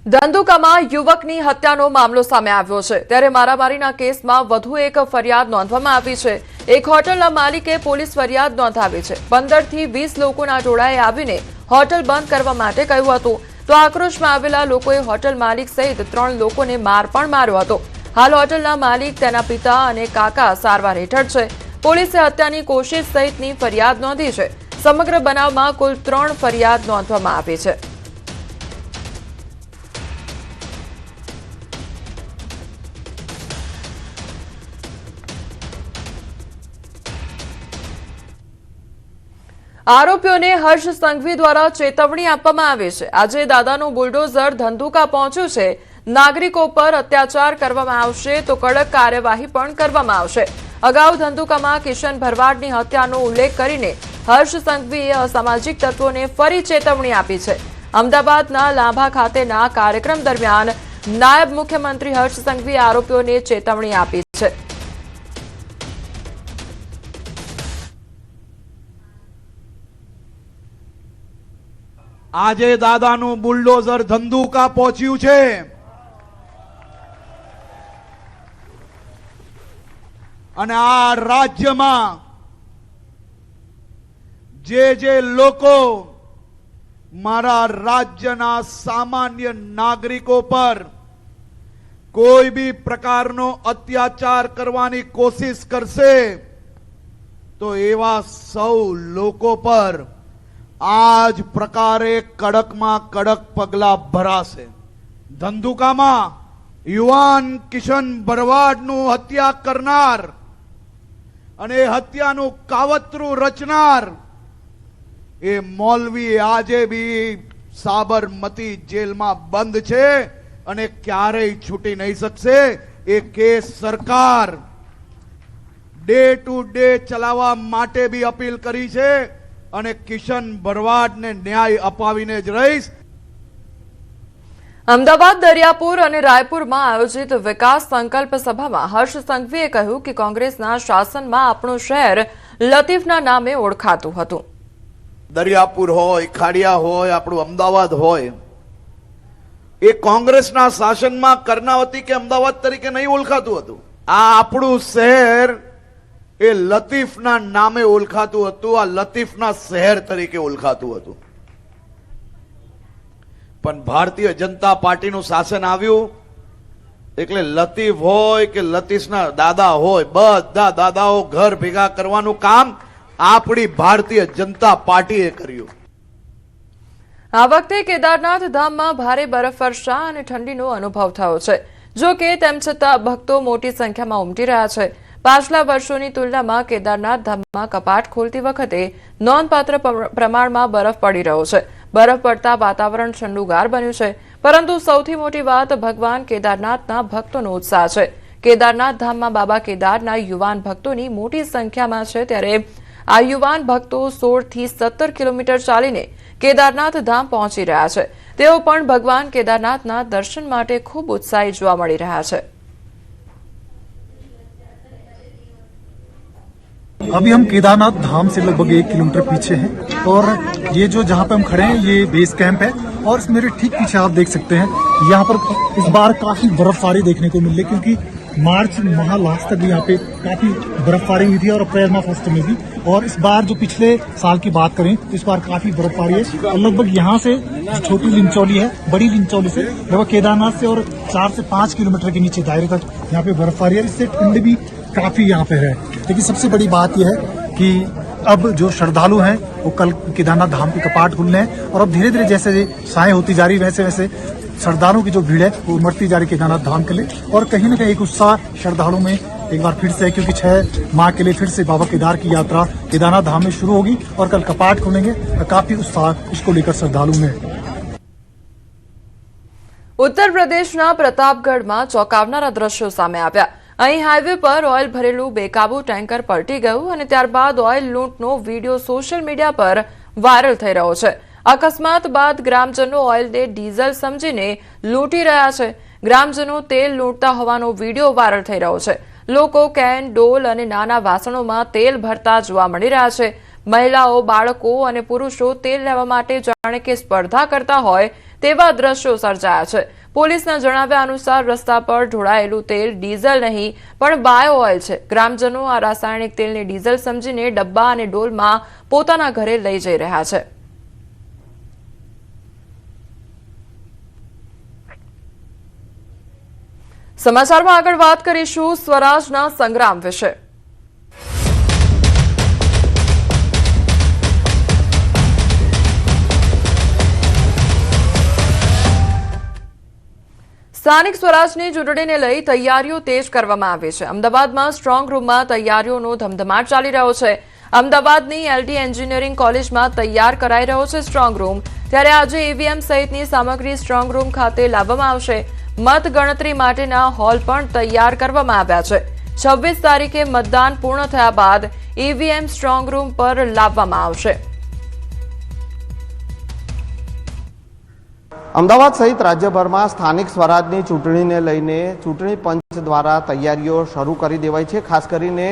ધંધુકામાં યુવકની હત્યાનો મામલો સામે આવ્યો છે ત્યારે મારામારીના કેસમાં વધુ એક ફરિયાદ નોંધવામાં આવી છે। એક હોટલના માલિકે પોલીસ ફરિયાદ નોંધાવી છે। 15 થી 20 લોકોના ટોળાએ આવીને હોટલ બંધ કરવા માટે કહ્યું હતું તો આક્રોશમાં આવેલા લોકોએ હોટલ માલિક સહિત 3 લોકોને માર પણ માર્યો હતો। હાલ હોટલના માલિક, તેના પિતા અને કાકા સારવાર હેઠળ છે। પોલીસે હત્યાની કોશિશ સહિતની ફરિયાદ નોંધી છે। સમગ્ર બનાવમાં કુલ 3 ફરિયાદ નોંધવામાં આવી છે। આરોપીઓને હર્ષ સંઘવી દ્વારા ચેતવણી આપવામાં આવી છે। આજે દાદાનું બુલડોઝર ધંધુકા પહોંચ્યું છે। નાગરિકો પર અત્યાચાર કરવામાં આવશે તો કડક કાર્યવાહી પણ કરવામાં આવશે। અગાઉ ધંધુકામાં કિશન ભરવાડની હત્યાનો ઉલ્લેખ કરીને હર્ષ સંઘવીએ અસામાજિક તત્વોને ફરી ચેતવણી આપી છે। અમદાવાદના લાંભા ખાતેના કાર્યક્રમ દરમિયાન નાયબ મુખ્યમંત્રી હર્ષ સંઘવીએ આરોપીઓને ચેતવણી આપી છે। આજે દાદાનું બુલડોઝર ધંધુકા પહોંચ્યું છે અને આ રાજ્યમાં જે લોકો મારા રાજ્યના સામાન્ય નાગરિકો પર કોઈ બી પ્રકારનો અત્યાચાર કરવાની કોશિશ કરશે તો એવા સૌ લોકો પર आज प्रकारे कड़क में कड़क पगला भराशे। धंधुकाમાં युवान किशन भरवाड नु हत्या करनार अने हत्यानु कावतरू रचनार ए मौलवी आजे भी साबरमती जेल में बंद छे अने क्यारेय छूटी नहीं सकशे। ए केस सरकार डे टू डे चलावा माटे भी अपील करी छे અને કિશન ભરવાડને ન્યાય અપાવીને જ રહીશ। અમદાવાદ, દરિયાપુર અને રાયપુરમાં આયોજિત વિકાસ સંકલ્પ સભામાં હર્ષ સંઘવીએ કહ્યું કે કોંગ્રેસના શાસનમાં આપણું શહેર લતીફના નામે ઓળખાતું હતું। દરિયાપુર હોય, ખાડિયા હોય, આપણું અમદાવાદ હોય, એ કોંગ્રેસના શાસનમાં કર્ણાવતી કે અમદાવાદ તરીકે નહીં ઓળખાતું હતું। આ આપણું શહેર એ લતીફના નામે ઓળખાતું હતું। આ લતીફના શહેર તરીકે ઓળખાતું હતું। પણ ભારતીય જનતા પાર્ટીનું શાસન આવ્યું એટલે લતીફ હોય કે લતીફના દાદા હોય, બધા દાદાઓ ઘર ભેગા કરવાનું કામ આપણી ભારતીય જનતા પાર્ટીએ કર્યું। આ વખતે કેદારનાથ ધામમાં ભારે બરફવર્ષા અને ઠંડીનો અનુભવ થયો છે। જો કે તેમ છતાં ભક્તો મોટી સંખ્યામાં ઉમટી રહ્યા છે। પાછલા વર્ષોની તુલનામાં કેદારનાથ ધામમાં કપાટ ખોલતી વખતે નોંધપાત્ર પ્રમાણમાં બરફ પડી રહ્યો છે। બરફ પડતા વાતાવરણ ઠંડુગાર બન્યું છે। પરંતુ સૌથી મોટી વાત ભગવાન કેદારનાથના ભક્તોનો ઉત્સાહ છે। કેદારનાથ ધામમાં બાબા કેદારના યુવાન ભક્તોની મોટી સંખ્યામાં છે। ત્યારે આ યુવાન ભક્તો 16 થી 17 કિલોમીટર ચાલીને કેદારનાથ ધામ પહોંચી રહ્યા છે। તેઓ પણ ભગવાન કેદારનાથના દર્શન માટે ખૂબ ઉત્સાહી જોવા મળી રહ્યા છે। अभी हम केदारनाथ धाम से लगभग 1 किलोमीटर पीछे हैं और ये जो जहाँ पे हम खड़े हैं ये बेस कैंप है और मेरे ठीक पीछे आप देख सकते हैं यहाँ पर इस बार काफी बर्फबारी देखने को मिल रही क्योंकि मार्च माह लास्ट तक यहाँ पे काफी बर्फबारी हुई थी और अप्रैल माह फर्स्ट में भी। और इस बार जो पिछले साल की बात करें तो इस बार काफी बर्फबारी है और लगभग यहाँ से छोटी लिंचौली है, बड़ी लिंचौली से लगभग केदारनाथ से और 4 से 5 किलोमीटर के नीचे दायरे तक यहाँ पे बर्फबारी है। इससे ठंड भी काफी यहाँ पे है। लेकिन सबसे बड़ी बात यह है कि अब जो श्रद्धालु हैं वो कल केदारनाथ धाम के कपाट खुलने हैं और अब धीरे धीरे जैसे साय होती जा रही वैसे वैसे श्रद्धालुओं की जो भीड़ है वो उमड़ती जा रही केदारनाथ धाम के लिए। और कहीं न कहीं एक उत्साह श्रद्धालुओं में एक बार फिर से है क्योंकि 6 माह के लिए फिर से बाबा केदार की यात्रा केदारनाथ धाम में शुरू होगी और कल कपाट खुलेंगे। काफी उत्साह इसको लेकर श्रद्धालु में है। ઉત્તર પ્રદેશના પ્રતાપગઢમાં ચોંકાવનારા દ્રશ્યો સામે આવ્યા। અહીં હાઈવે પર ઓઇલ ભરેલું બેકાબુ ટેન્કર પલટી ગયું અને ત્યારબાદ ઓઇલ લૂંટનો વીડિયો સોશિયલ મીડિયા પર વાયરલ થઈ રહ્યો છે। અકસ્માત બાદ ગ્રામજનો ઓઇલને ડીઝલ સમજીને લૂંટી રહ્યા છે। ગ્રામજનો તેલ લૂંટતા હોવાનો વીડિયો વાયરલ થઈ રહ્યો છે। લોકો કેન, ડોલ અને નાના વાસણોમાં તેલ ભરતા જોવા મળી રહ્યા છે। મહિલાઓ, બાળકો અને પુરુષો તેલ લેવા માટે જાણે કે સ્પર્ધા કરતા હોય તેવા દ્રશ્યો સર્જાયા છે। પોલીસના જણાવ્યા અનુસાર રસ્તા પર ઢોળાયેલું તેલ ડીઝલ નહીં પણ બાયો ઓઇલ છે। ગ્રામજનો આ રાસાયણિક તેલને ડીઝલ સમજીને ડબ્બા અને ડોલમાં પોતાના ઘરે લઈ જઈ રહ્યા છે। સમાચારમાં આગળ વાત કરીશું સ્વરાજના સંગ્રામ વિશે। સ્થાનિક સ્વરાજની ચૂંટણીને લઈ તૈયારીઓ તેજ કરવામાં આવી છે। અમદાવાદમાં સ્ટ્રોંગ રૂમમાં તૈયારીઓનો ધમધમાટ ચાલી રહ્યો છે। અમદાવાદની એલડી એન્જિનિયરિંગ કોલેજમાં તૈયાર કરાઈ રહ્યો છે સ્ટ્રોંગ રૂમ। ત્યારે આજે ઈવીએમ સહિતની સામગ્રી સ્ટ્રોંગ રૂમ ખાતે લાવવામાં આવશે। મતગણતરી માટેના હોલ પણ તૈયાર કરવામાં આવ્યા છે। 26 તારીખે મતદાન પૂર્ણ થયા બાદ ઈવીએમ સ્ટ્રોંગ રૂમ પર લાવવામાં આવશે। અમદાવાદ સહિત રાજ્યભરમાં સ્થાનિક સ્વરાજની ચૂંટણીને લઈને ચૂંટણી પંચ દ્વારા તૈયારીઓ શરૂ કરી દેવાઈ છે। ખાસ કરીને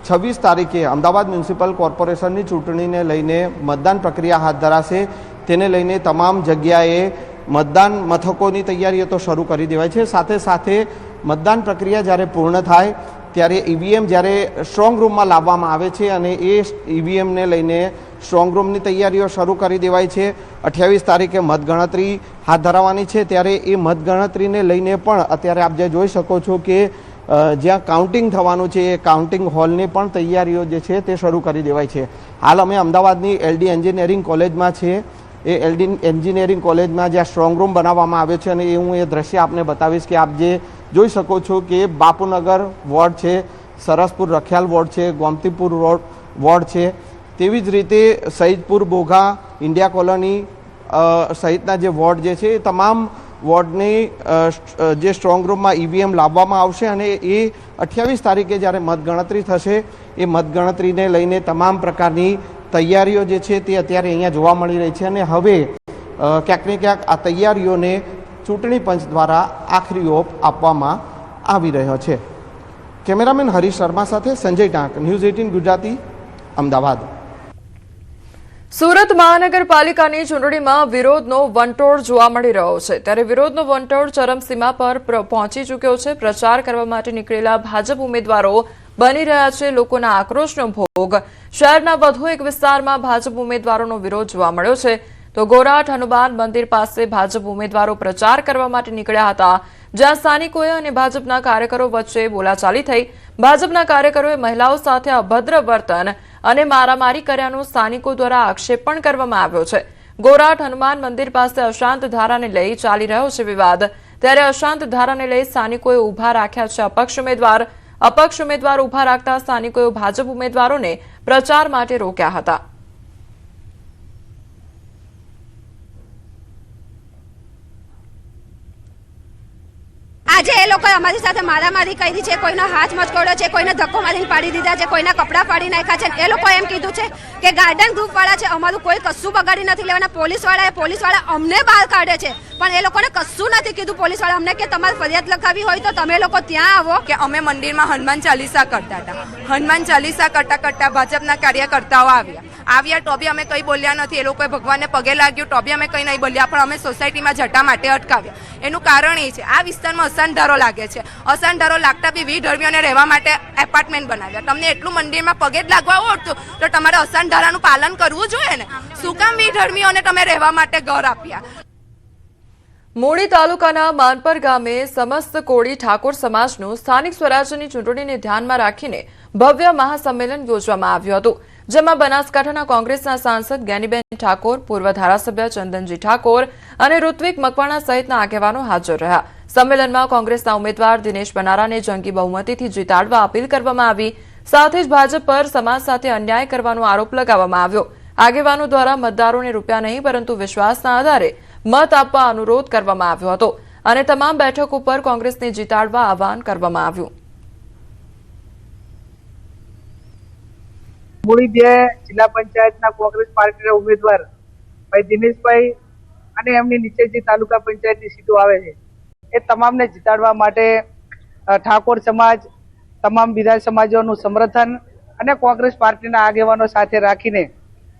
26 તારીખે અમદાવાદ મ્યુનિસિપલ કોર્પોરેશનની ચૂંટણીને લઈને મતદાન પ્રક્રિયા હાથ ધરાશે। તેને લઈને તમામ જગ્યાએ મતદાન મથકોની તૈયારીઓ તો શરૂ કરી દેવાઈ છે। સાથે સાથે મતદાન પ્રક્રિયા જ્યારે પૂર્ણ થાય ત્યારે ઈવીએમ જ્યારે સ્ટ્રોંગ રૂમમાં લાવવામાં આવે છે અને એ ઈવીએમને લઈને સ્ટ્રોંગ રૂમની તૈયારીઓ શરૂ કરી દેવાઈ છે। 28 તારીખે મતગણતરી હાથ ધરાવવાની છે। ત્યારે એ મતગણતરીને લઈને પણ અત્યારે આપ જે જોઈ શકો છો કે જ્યાં કાઉન્ટિંગ થવાનું છે એ કાઉન્ટિંગ હોલની પણ તૈયારીઓ જે છે તે શરૂ કરી દેવાઈ છે। હાલ અમે અમદાવાદની એલડી એન્જિનિયરિંગ કોલેજમાં છીએ। એ એલડી એન્જિનિયરિંગ કોલેજમાં જ્યાં સ્ટ્રોંગ રૂમ બનાવવામાં આવ્યો છે અને એ હું એ દ્રશ્ય આપને બતાવીશ કે આપ જે જોઈ શકો છો કે બાપુનગર વોર્ડ છે, સરસપુર રખિયાલ વોર્ડ છે, ગોમતીપુર વોર્ડ છે, તેવી જ રીતે સૈદપુર, બોઘા, ઇન્ડિયા કોલોની સહિતના જે વોર્ડ જે છે એ તમામ વોર્ડની જે સ્ટ્રોંગ રૂમમાં ઈવીએમ લાવવામાં આવશે અને એ 28 તારીખે જ્યારે મતગણતરી થશે એ મતગણતરીને લઈને તમામ પ્રકારની તૈયારીઓ જે છે તે અત્યારે અહીંયા જોવા મળી રહી છે અને હવે ક્યાંક ને ક્યાંક આ તૈયારીઓને ચૂંટણી પંચ દ્વારા આખરી ઓપ આપવામાં આવી રહ્યો છે। કેમેરામેન હરીશ શર્મા સાથે સંજય ટાંક, ન્યૂઝ 18 ગુજરાતી, અમદાવાદ। સુરત મહાનગરપાલિકાની ચૂંટણીમાં વિરોધનો વંટોળ જોવા મળી રહ્યો છે। ત્યારે વિરોધનો વંટોળ ચરમસીમા પર પહોંચી ચૂક્યો છે। પ્રચાર કરવા માટે નીકળેલા ભાજપ ઉમેદવારો બની રહ્યા છે લોકોના આક્રોશનો ભોગ। શહેરના વધુ એક વિસ્તારમાં ભાજપ ઉમેદવારોનો વિરોધ જોવા મળ્યો છે તો ગોરાઠ હનુમાન મંદિર પાસે ભાજપ ઉમેદવારો પ્રચાર કરવા માટે નીકળ્યા હતા, જ્યાં સ્થાનિકોએ અને ભાજપના કાર્યકરો વચ્ચે બોલાચાલી થઈ। ભાજપના કાર્યકરોએ મહિલાઓ સાથે અભદ્ર વર્તન અને મારામારી કર્યાનો સ્થાનિકો દ્વારા આક્ષેપ પણ કરવામાં આવ્યો છે। ગોરાઠ હનુમાન મંદિર પાસે અશાંત ધારાને લઈ ચાલી રહ્યો છે વિવાદ। ત્યારે અશાંત ધારાને લઈ સ્થાનિકોએ ઉભા રાખ્યા છે અપક્ષ ઉમેદવાર ઉભા રાખતા સ્થાનિકોએ ભાજપ ઉમેદવારોને પ્રચાર માટે રોક્યા હતા। આજે એ લોકોએ અમારી સાથે મારામારી કરી છે, કોઈનો હાથ મચકોડ્યો છે, કોઈને ધક્કો મારીને પાડી દીધા છે, કોઈના કપડાં પાડી નાખ્યા છે। એ લોકો એમ કીધું છે કે ગાર્ડન ગ્રુપ વાળા છે, અમારું કોઈ કશું બગાડી નથી લેવાના। પોલીસવાળા અમને બહાર કાઢે છે પણ એ લોકોને કશું નથી કીધું પોલીસવાળા અમને કે તમારે ફરિયાદ લખાવી હોય તો તમે લોકો ત્યાં આવો। કે અમે મંદિરમાં હનુમાન ચાલીસા કરતા હતા, હનુમાન ચાલીસા કરતા ભાજપના કાર્યકર્તાઓ આવ્યા તો બી અમે કંઈ બોલ્યા નથી। એ લોકોએ ભગવાનને પગે લાગ્યું તો બી અમે કંઈ નહીં બોલ્યા, પણ અમે સોસાયટીમાં જટા માટે અટકાવ્યા। એનું કારણ એ છે આ વિસ્તારમાં અસાનધારો લાગે છે, અસાનધારો લાગતા બી વિધર્મીઓને રહેવા માટે એપાર્ટમેન્ટ બનાવ્યા। તમને એટલું મંદિરમાં પગે જ લાગવા આવડતું તો તમારે અસાનધારાનું પાલન કરવું જોઈએ ને, શું કામ વિધર્મીઓને તમે રહેવા માટે ઘર આપ્યા? મૂળી તાલુકાના માનપર ગામે સમસ્ત કોળી ઠાકોર સમાજનું સ્થાનિક સ્વરાજ્યની ચૂંટણીને ધ્યાનમાં રાખીને ભવ્ય મહાસંમેલન યોજવામાં આવ્યું હતું, જેમાં બનાસકાંઠાના કોંગ્રેસના સાંસદ જ્ઞાનીબેન ઠાકોર, પૂર્વ ધારાસભ્ય ચંદનજી ઠાકોર અને ઋત્વિક મકવાણા સહિતના આગેવાનો હાજર રહ્યા। સંમેલનમાં કોંગ્રેસના ઉમેદવાર દિનેશ બનારાને જંગી બહુમતીથી જીતાડવા અપીલ કરવામાં આવી। સાથે જ ભાજપ પર સમાજ સાથે અન્યાય કરવાનો આરોપ લગાવવામાં આવ્યો। આગેવાનો દ્વારા મતદારોને રૂપિયા નહીં પરંતુ વિશ્વાસના આધારે મત આપવા અનુરોધ કરવામાં આવ્યો હતો અને તમામ બેઠકો પર કોંગ્રેસને જીતાડવા આહવાન કરવામાં આવ્યું। મૂળી 2 જિલ્લા પંચાયતના કોંગ્રેસ પાર્ટીના ઉમેદવાર ભાઈ દિનેશભાઈ અને એમની નીચે જે તાલુકા પંચાયતની સીટો આવે છે એ તમામને જીતાડવા માટે ઠાકોર સમાજ, તમામ બીજા સમાજોનું સમર્થન અને કોંગ્રેસ પાર્ટીના આગેવાનો સાથે રાખીને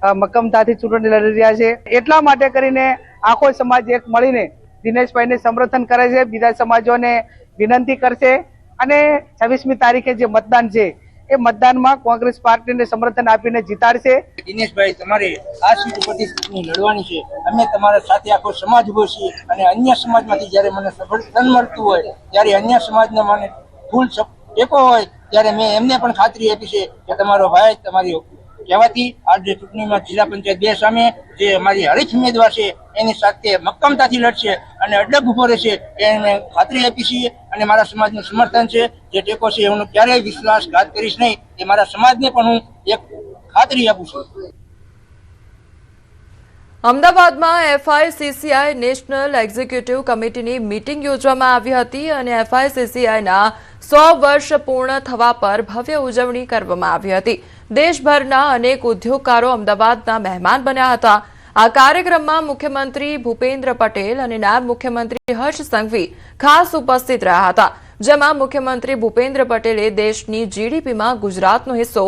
મક્કમતાથી ચૂંટણી લડી રહ્યા છે. એટલા માટે કરીને આખો સમાજ એક મળીને દિનેશભાઈને સમર્થન કરે છે, બીજા સમાજોને વિનંતી કરશે અને 26મી તારીખે જે મતદાન છે એ મતદાનમાં કોંગ્રેસ પાર્ટીને સમર્થન આપીને જીતાડશે. દિનેશભાઈ, તમારે આ સીટ ઉપરથી ચૂંટણી લડવાની છે. અમે તમારા સાથે આખો સમાજ ઉભો છીએ અને અન્ય સમાજમાંથી જ્યારે મને સમર્થન મળતું હોય ત્યારે અન્ય સમાજને મને ફૂલ ટેકો હોય ત્યારે મેં એમને પણ ખાતરી આપી છે કે તમારો ભાઈ તમારી કહેવાથી આજે ચૂંટણીમાં જિલ્લા પંચાયત 2 સામે જે અમારી હરીફ ઉમેદવાર છે એની સાથે મક્કમતાથી લડશે અને અડગ ઉભો રહેશે એને ખાતરી આપી છે અને મારા સમાજનું સમર્થન છે. જે ટેકો છે એનો ક્યારેય વિશ્વાસઘાત કરીશ નહીં એ મારા સમાજને પણ હું એક ખાતરી આપું છું. અમદાવાદમાં એફઆઈસીસીઆઈ નેશનલ એક્ઝિક્યુટિવ કમિટીની મીટિંગ યોજવામાં આવી હતી અને એફઆઈસીસીઆઈના 100 વર્ષ પૂર્ણ થવા પર ભવ્ય ઉજવણી કરવામાં આવી હતી. દેશભરના અનેક ઉદ્યોગકારો અમદાવાદના મહેમાન બન્યા હતા. આ કાર્યક્રમમાં મુખ્યમંત્રી ભૂપેન્દ્ર પટેલ અને નાયબ મુખ્યમંત્રી હર્ષ સંઘવી ખાસ ઉપસ્થિત રહ્યા હતા. જેમાં મુખ્યમંત્રી ભૂપેન્દ્ર પટેલે દેશની જીડીપીમાં ગુજરાતનો હિસ્સો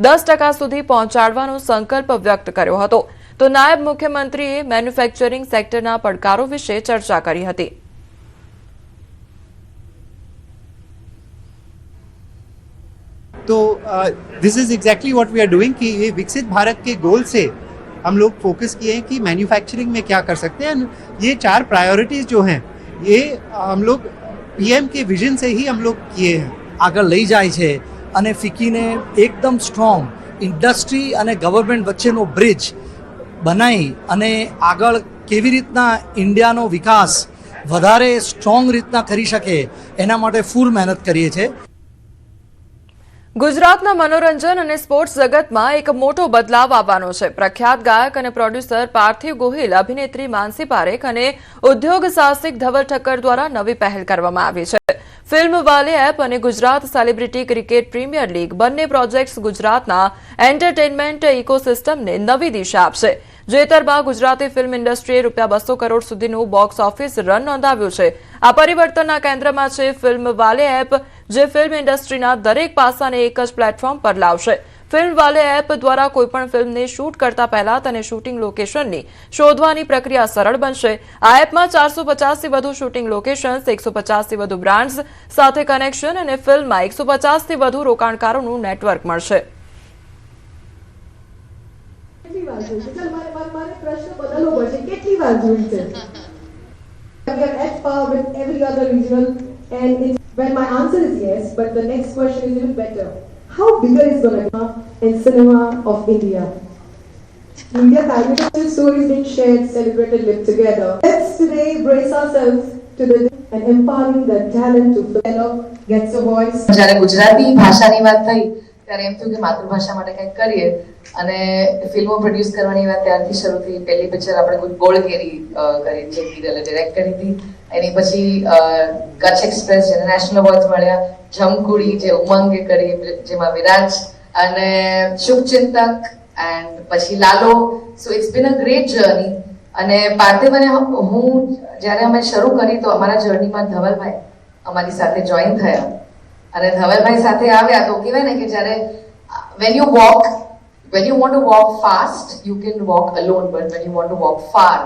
10% સુધી પહોંચાડવાનો સંકલ્પ વ્યક્ત કર્યો હતો, તો નાયબ મુખ્યમંત્રીએ મેન્યુફેક્ચરિંગ સેક્ટરના પડકારો વિશે ચર્ચા કરી હતી. तो this is exactly what we are doing कि ये विकसित भारत के गोल से हम लोग फोकस किए हैं कि मैन्युफैक्चरिंग में क्या कर सकते हैं. ये 4 प्रायोरिटीज जो हैं ये हम लोग पीएम के विजन से ही हम लोग किए हैं. આગળ લઈ જાય છે અને ફિક્કીને એકદમ સ્ટ્રોંગ ઇન્ડસ્ટ્રી અને ગવર્મેન્ટ વચ્ચેનો બ્રિજ બનાવી અને આગળ કેવી રીતના ઇન્ડિયાનો વિકાસ વધારે સ્ટ્રોંગ રીતના કરી શકે એના માટે ફૂલ મહેનત કરીએ છીએ. ગુજરાતના મનોરંજન અને સ્પોર્ટ્સ જગતમાં એક મોટો બદલાવ આવવાનો છે. પ્રખ્યાત ગાયક અને પ્રોડ્યુસર પાર્થિવ ગોહિલ, અભિનેત્રી માનસી પારેખ અને ઉદ્યોગ સાહસિક ધવલ ઠક્કર દ્વારા નવી પહેલ કરવામાં આવી છે. ફિલ્મ વાલે એપ અને Gujarat celebrity cricket premier league બંને પ્રોજેક્ટ્સ ગુજરાતના એન્ટરટેનમેન્ટ ઇકોસિસ્ટમને નવી દિશા આપશે. જેતરમાં ગુજરાતી ફિલ્મ ઇન્ડસ્ટ્રીએ ₹200 કરોડ સુધીનું બોક્સ ઓફિસ રન નોંધાવ્યું છે. આ પરિવર્તનના કેન્દ્રમાં છે ફિલ્મ વાલે એપ, જે ફિલ્મ ઇન્ડસ્ટ્રીના દરેક પાસાને એક જ પ્લેટફોર્મ પર લાવશે. ફિલ્મ વાલે એપ દ્વારા કોઈપણ ફિલ્મને શૂટ કરતા પહેલા તેને શૂટિંગ લોકેશનની શોધવાની પ્રક્રિયા સરળ બનશે. આ એપમાં 450થી વધુ શૂટિંગ લોકેશન્સ, 150થી વધુ બ્રાન્ડ્સ સાથે કનેક્શન અને ફિલ્મમાં 150થી વધુ રોકાણકારોનું નેટવર્ક મળશે. પ્રશ્ન બદલવો પડશે, કેટલી વાર જોઈશે? We are at par with every other regional, and when my answer is yes, but the next question is even better. How bigger is going to be in cinema of India? Media pioneers stories being shared, celebrated, lived together. Let's today brace ourselves to the and empowering the talent to develop, gets a voice. જ્યારે ગુજરાતી ભાષાની વાત થઈ ત્યારે એમ થયું કે માતૃભાષા માટે કંઈક કરીએ અને ફિલ્મો પ્રોડ્યુસ કરવાની વાત ત્યારથી શરૂ થઈ. પહેલી પિક્ચર આપણે કોઈ ગોળકેરી કરી, જે કિરલે ડિરેક્ટ કરી હતી. એની પછી કચ્છ એક્સપ્રેસ, જેને નેશનલ એવોર્ડ મળ્યા. જમકુડી, જે ઉમંગે કરી, જેમાં વિરાજ અને શુભચિંતક, એન્ડ પછી Laalo. So it's been a great journey. અને પાર્થિવ અને હું જ્યારે અમે શરૂ કરી તો અમારા જર્નીમાં ધવલભાઈ અમારી સાથે જોઈન થયા અને ધવલભાઈ સાથે આવ્યા તો કહેવાય ને કે જ્યારે when you want to walk fast you can walk alone, but when you want to walk far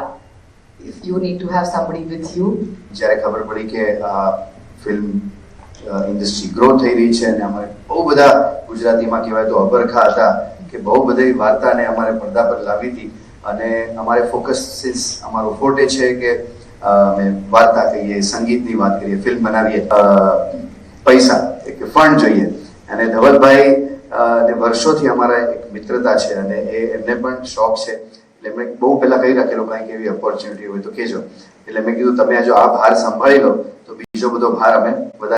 you need to have somebody with you. જ્યારે ખબર પડી કે ફિલ્મ ઇન્ડસ્ટ્રી ગ્રો થઈ રહી છે અને અમારે બહુ બધા ગુજરાતીમાં કહેવાય તો અબરખા હતા કે બહુ બધી વાર્તાને અમારે પડદા પર લાવી હતી અને અમારે ફોકસ અમારો ફોટે છે કે અમે વાર્તા કહીએ, સંગીતની વાત કરીએ, ફિલ્મ બનાવીએ, પૈસા કે ફંડ જોઈએ. અને ધવલભાઈ ને વર્ષોથી અમારા એક મિત્રતા છે અને એમને પણ શોખ છે. એટલે મેં બહુ પહેલા કહી રાખેલો કંઈક એવી ઓપોર્ચ્યુનિટી હોય તો કહેજો. એટલે મેં કીધું તમે જો આ ભાર સંભાળી લો તો બીજો બધો ભાર અમે બધા